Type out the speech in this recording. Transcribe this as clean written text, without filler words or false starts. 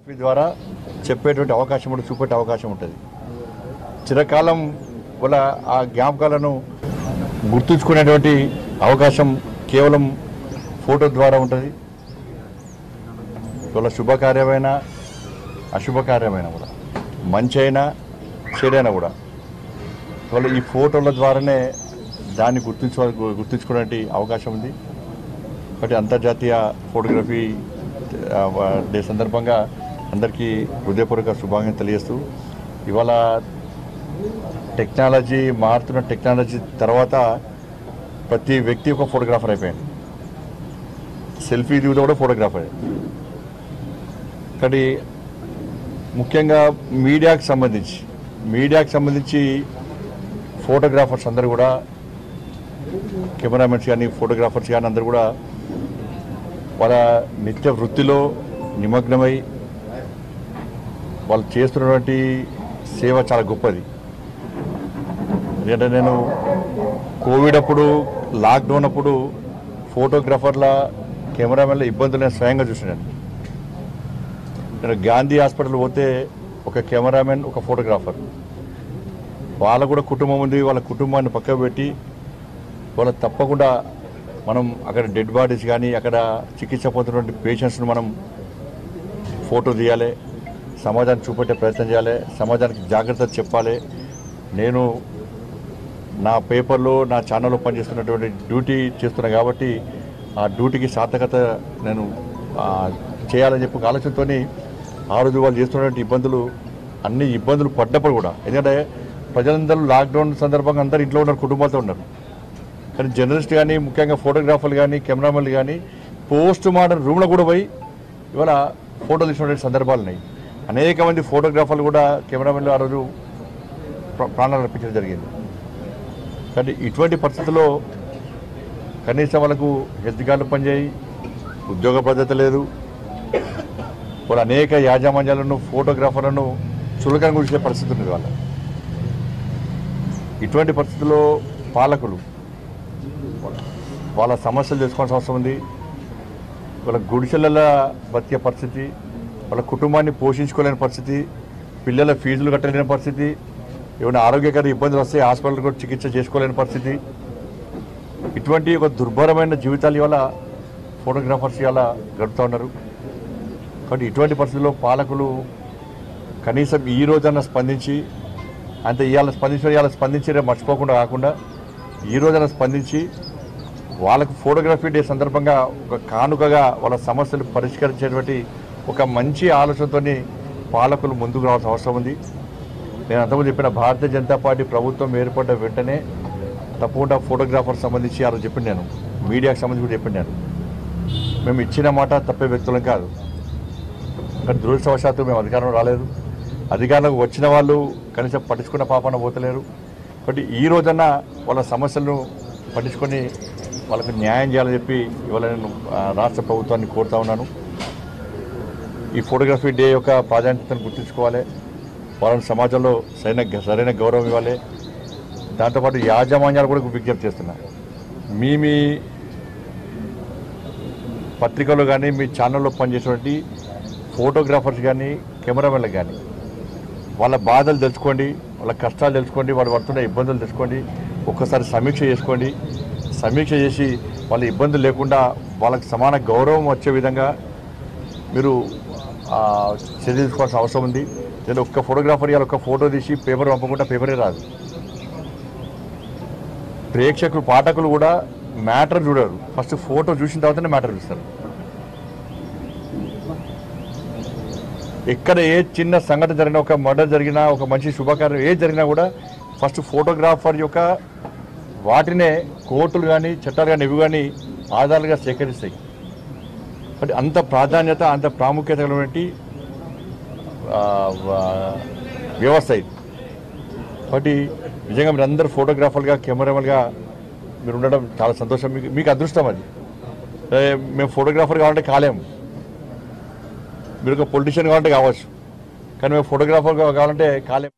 ద్వారా చెప్పేటువంటి అవకాశం ఉంటుంది, చూపెట్టే అవకాశం ఉంటుంది. చిరకాలం వల్ల ఆ జ్ఞాపకాలను గుర్తుంచుకునేటువంటి అవకాశం కేవలం ఫోటో ద్వారా ఉంటుంది. ఇవాళ శుభకార్యమైన అశుభకార్యమైన కూడా, మంచి అయినా చెడైనా కూడా ఇవాళ ఈ ఫోటోల ద్వారానే దాన్ని గుర్తుంచుకునే అవకాశం ఉంది. కాబట్టి అంతర్జాతీయ ఫోటోగ్రఫీ డే సందర్భంగా అందరికీ హృదయపూర్వక శుభాకాంక్షలు తెలియజేస్తూ, ఇవాళ టెక్నాలజీ మారుతున్న టెక్నాలజీ తర్వాత ప్రతి వ్యక్తి ఒక ఫోటోగ్రాఫర్ అయిపోయాడు. సెల్ఫీ దిగుతూ కూడా ఫోటోగ్రాఫర్. కానీ ముఖ్యంగా మీడియాకి సంబంధించి ఫోటోగ్రాఫర్స్ అందరూ కూడా, కెమెరామెన్స్ కానీ ఫోటోగ్రాఫర్స్ కానీ అందరూ కూడా వాళ్ళ నిత్య వృత్తిలో నిమగ్నమై వాళ్ళు చేస్తున్నటువంటి సేవ చాలా గొప్పది. ఎందుకంటే నేను కోవిడ్ అప్పుడు, లాక్డౌన్ అప్పుడు ఫోటోగ్రాఫర్ల కెమెరామెన్ల ఇబ్బందులు నేను స్వయంగా చూసినాను. నేను గాంధీ హాస్పిటల్ పోతే ఒక కెమెరామెన్, ఒక ఫోటోగ్రాఫర్, వాళ్ళ కూడా కుటుంబం ఉంది. వాళ్ళ కుటుంబాన్ని పక్కకు పెట్టి వాళ్ళ తప్పకుండా మనం అక్కడ డెడ్ బాడీస్ కానీ అక్కడ చికిత్స పొందుతున్నటువంటి పేషెంట్స్ను మనం ఫోటో తీయాలి, సమాజానికి చూపెట్టే ప్రయత్నం చేయాలి, సమాజానికి జాగ్రత్త చెప్పాలి. నేను నా పేపర్లో, నా ఛానల్లో పనిచేస్తున్నటువంటి డ్యూటీ చేస్తున్నా కాబట్టి ఆ డ్యూటీకి సార్థకత నేను చేయాలని చెప్పి ఆలోచనతో ఆ రోజు వాళ్ళు చేస్తున్నటువంటి అన్ని ఇబ్బందులు పడ్డప్పుడు కూడా, ఎందుకంటే ప్రజలందరూ లాక్డౌన్ సందర్భంగా అందరూ ఇంట్లో ఉన్నారు, కుటుంబాలతో ఉన్నారు. కానీ జర్నలిస్ట్ కానీ, ముఖ్యంగా ఫోటోగ్రాఫర్లు కానీ, కెమెరామెన్లు కానీ పోస్ట్ మార్టం రూమ్లో కూడా పోయి ఇవాళ ఫోటోలు తీసినటువంటి సందర్భాలు ఉన్నాయి. అనేక మంది ఫోటోగ్రాఫర్లు కూడా, కెమెరామెన్లు ఆ రోజు ప్రాణాలు అర్పించడం జరిగింది. కానీ ఇటువంటి పరిస్థితుల్లో కనీసం వాళ్ళకు హెల్త్ కార్డులు పనిచేయి, ఉద్యోగ భద్రత లేదు. వాళ్ళు అనేక యాజమాన్యాలను, ఫోటోగ్రాఫర్లను చులకన గురించే పరిస్థితి ఉంది. ఇటువంటి పరిస్థితుల్లో పాలకులు వాళ్ళ సమస్యలు తెలుసుకోవాల్సిన అవసరం ఉంది. వాళ్ళ గుడిసెల బతికే పరిస్థితి, వాళ్ళ కుటుంబాన్ని పోషించుకోలేని పరిస్థితి, పిల్లల ఫీజులు కట్టలేని పరిస్థితి, ఏమైనా ఆరోగ్యకర ఇబ్బందులు వస్తే హాస్పిటల్ కూడా చికిత్స చేసుకోలేని పరిస్థితి, ఇటువంటి ఒక దుర్భరమైన జీవితాలు ఇవాళ ఫోటోగ్రాఫర్స్ ఇవాళ గడుపుతూ ఉన్నారు. కాబట్టి ఇటువంటి పరిస్థితుల్లో పాలకులు కనీసం ఈ రోజన్నా స్పందించి, అంతే ఇవాళ స్పందించి మర్చిపోకుండా కాకుండా ఈ రోజైనా స్పందించి వాళ్ళకు ఫోటోగ్రఫీ డే సందర్భంగా ఒక కానుకగా వాళ్ళ సమస్యలు పరిష్కరించేటువంటి ఒక మంచి ఆలోచనతో పాలకులు ముందుకు రావాల్సిన అవసరం ఉంది. నేను అంతకుముందు చెప్పిన భారతీయ జనతా పార్టీ ప్రభుత్వం ఏర్పడ్డ వెంటనే తప్పకుండా ఫోటోగ్రాఫర్ సంబంధించి ఆ రోజు చెప్పింది, నేను మీడియాకు సంబంధించి కూడా చెప్పింది. మేము ఇచ్చిన మాట తప్పే వ్యక్తులం కాదు. కానీ దురదృష్టవశాత్తు మేము అధికారంలో రాలేదు. అధికారంలోకి వచ్చిన వాళ్ళు కనీసం పట్టించుకున్న పాపన పోతలేరు. కాబట్టి ఈ రోజన్నా వాళ్ళ సమస్యలను పట్టించుకొని వాళ్ళకు న్యాయం చేయాలని చెప్పి ఇవాళ నేను రాష్ట్ర ప్రభుత్వాన్ని కోరుతా ఉన్నాను. ఈ ఫోటోగ్రఫీ డే యొక్క ప్రాధాన్యతను గుర్తుంచుకోవాలి, వాళ్ళని సమాజంలో సరైన గౌరవం ఇవ్వాలి. దాంతోపాటు యాజమాన్యాలు కూడా విజ్ఞప్తి చేస్తున్నారు. మీ పత్రికలో కానీ, మీ ఛానల్లో పనిచేసేటువంటి ఫోటోగ్రాఫర్స్ కానీ, కెమెరామెన్లకు కానీ వాళ్ళ బాధలు తెలుసుకోండి, వాళ్ళ కష్టాలు తెలుసుకోండి, వాళ్ళు పడుతున్న ఇబ్బందులు తెలుసుకోండి. ఒక్కసారి సమీక్ష చేసుకోండి. సమీక్ష చేసి వాళ్ళ ఇబ్బందులు లేకుండా వాళ్ళకి సమాన గౌరవం వచ్చే విధంగా మీరు చర్య తీసుకోవాల్సిన అవసరం ఉంది. నేను ఒక్క ఫోటోగ్రాఫర్ ఇవాళ ఒక్క ఫోటో తీసి పేపర్ పంపకుండా పేపరే రాదు. ప్రేక్షకులు, పాఠకులు కూడా మ్యాటర్ చూడరు, ఫస్ట్ ఫోటో చూసిన తర్వాతనే మ్యాటర్ చూస్తారు. ఎక్కడ ఏ చిన్న సంఘటన జరిగినా, ఒక మర్డర్ జరిగినా, ఒక మంచి శుభకార్యం ఏది జరిగినా కూడా ఫస్ట్ ఫోటోగ్రాఫర్ యొక్క వాటినే కోర్టులు కానీ, చట్టాలు కానీ, ఇవి కానీ ఆధారాలుగా సేకరిస్తాయి. బట్ అంత ప్రాధాన్యత, అంత ప్రాముఖ్యత కలిగినటువంటి వ్యవస్థ ఇది. కాబట్టి నిజంగా మీరు అందరూ ఫోటోగ్రాఫర్గా, కెమెరామెన్గా మీరు ఉండడం చాలా సంతోషం. మీకు అదృష్టం అది. మేము ఫోటోగ్రాఫర్ కావాలంటే కాలేము, మీరు ఒక పొలిటీషియన్ కావాలంటే కావచ్చు, కానీ మేము ఫోటోగ్రాఫర్ కావాలంటే కాలేము.